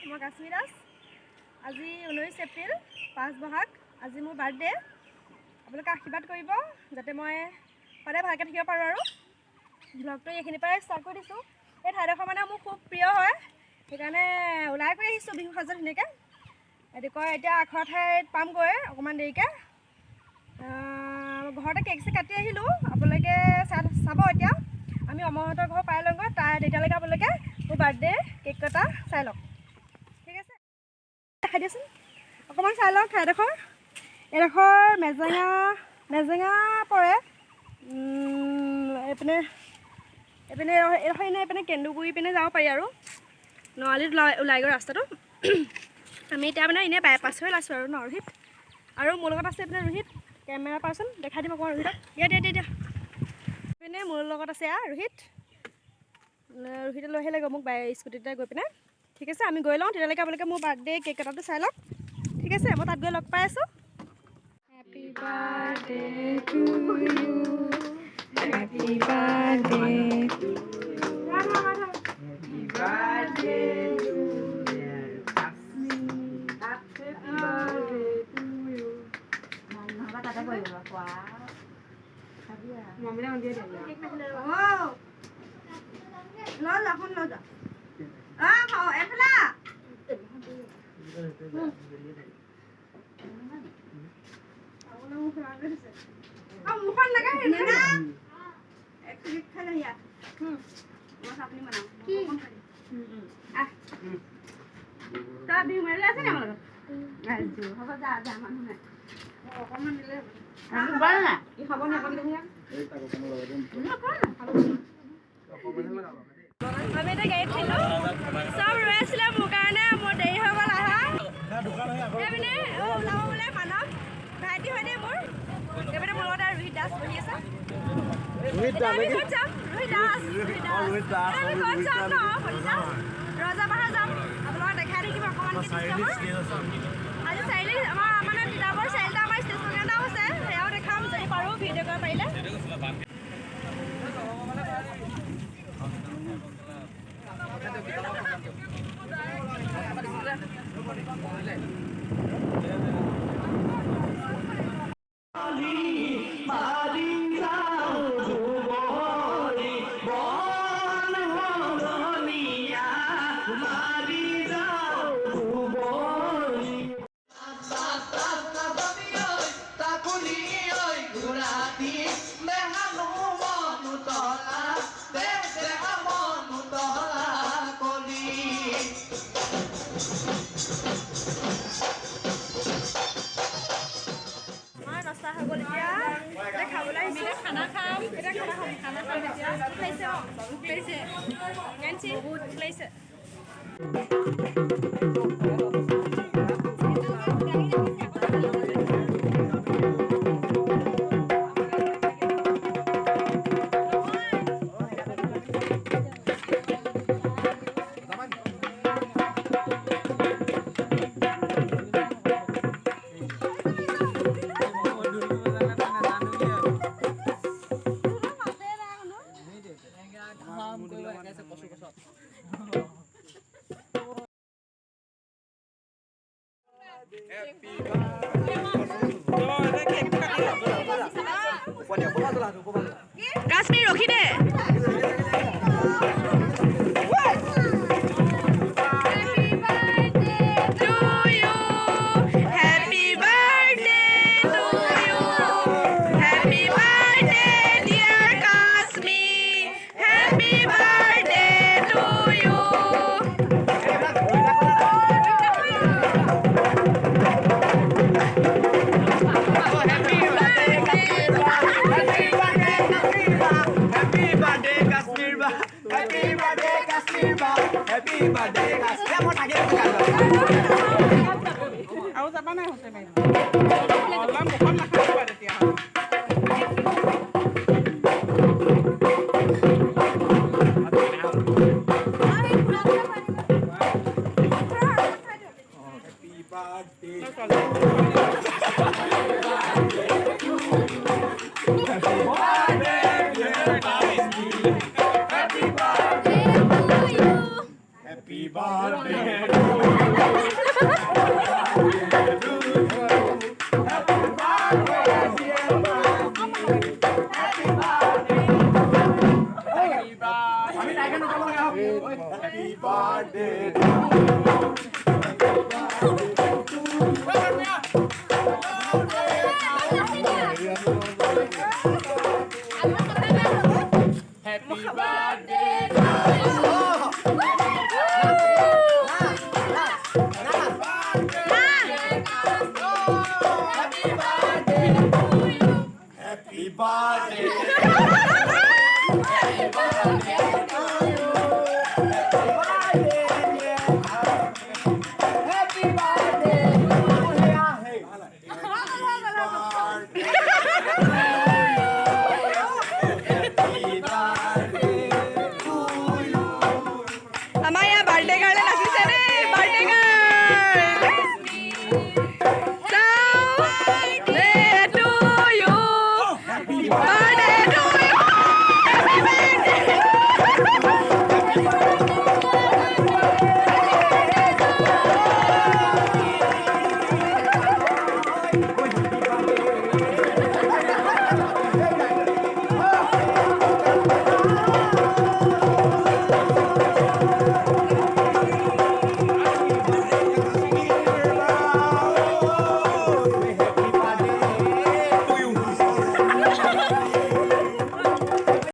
মই কাশ্মীৰ দাস। আজি 19 এপ্ৰিল 5 বহাগ। আজি মোৰ বাৰ্থডে। আপোনালোকে আশীৰ্বাদ কৰিব যাতে মই সদায় ভালকৈ থাকিব পাৰোঁ। আৰু ব্লগটো এইখিনিৰ পৰাই ষ্টাৰ্ট কৰি দিছোঁ। এই ঠাইডোখৰ মানে মোৰ খুব প্ৰিয় হয়, সেইকাৰণে ওলাই কৰি আহিছোঁ বিহু সাজত ধুনীয়াকৈ। এইটো কয় এতিয়া আখৰা ঠাইত পামগৈ অকণমান দেৰিকৈ। ঘৰতে কেক চেক কাটি আহিলোঁ, আপোনালোকে চাব। এতিয়া আমি অমৰহঁতৰ ঘৰ পাই লওঁগৈ, তেতিয়ালৈকে আপোনালোকে মোৰ বাৰ্থডে কেক কটা চাই লওক। ঠিক আছে, দেখাই দিয়কচোন অকণমান চাই লওক ঠাইডোখৰ। এইডোখৰ মেজেঙা পৰে। এইপিনে এইপিনে কেন্দুগুৰি পিনে যাব পাৰি আৰু নৰালিত ওলাই গৈ ৰাস্তাটো। আমি এতিয়া মানে এনেই বাইপাছ হৈ ওলাইছোঁ আৰু ৰোহিত। আৰু মোৰ লগত আছে এইপিনে ৰোহিত কেমেৰা পাৰ্চন। দেখাই দিব অকণমান ৰোহিতক। দিয়া পিনে মোৰ লগত আছে ৰোহিতে লৈ আহিলে গৈ মোক স্কুটিতে গৈ পিনে। ঠিক আছে, আমি গৈ লওঁ তেতিয়ালৈকে আপোনালোকে মোৰ বাৰ্থডে কেক কটাটো চাই লওক। ঠিক আছে, মই তাত গৈ লগ পাই আছোঁ। Happy birthday to you, happy birthday, happy birthday to আমি এতিয়া গাড়ীত উঠিলোঁ। চব ৰৈ আছিলে মোৰ কাৰণে, মোৰ দেৰি হৈ গ'ল আহা। এইপিনে ওলাব বোলে মানৱ ভাইটি হয় দেই মোৰ। এইপিনে মোৰ লগত ৰোহিত দাস বহি আছে। ৰজাবাহাৰ যাম, আপোনালোকক দেখাই থাকিব অকণমান। আজি চাৰিআলি আমাৰ মানে তিতাবৰ চাৰিআলিতে আমাৰ ষ্টেজ প্ৰগ্ৰাম এটাও আছে, সেয়াও দেখাম যদি পাৰোঁ ভিডিঅ' কৰিব পাৰিলে। কাশ্মীৰ ৰখি দে। আমাৰ ইয়াৰ বাৰ্থডে গাৰ্লে নাচিছে দেই বাৰ্থডে গাৰ্ল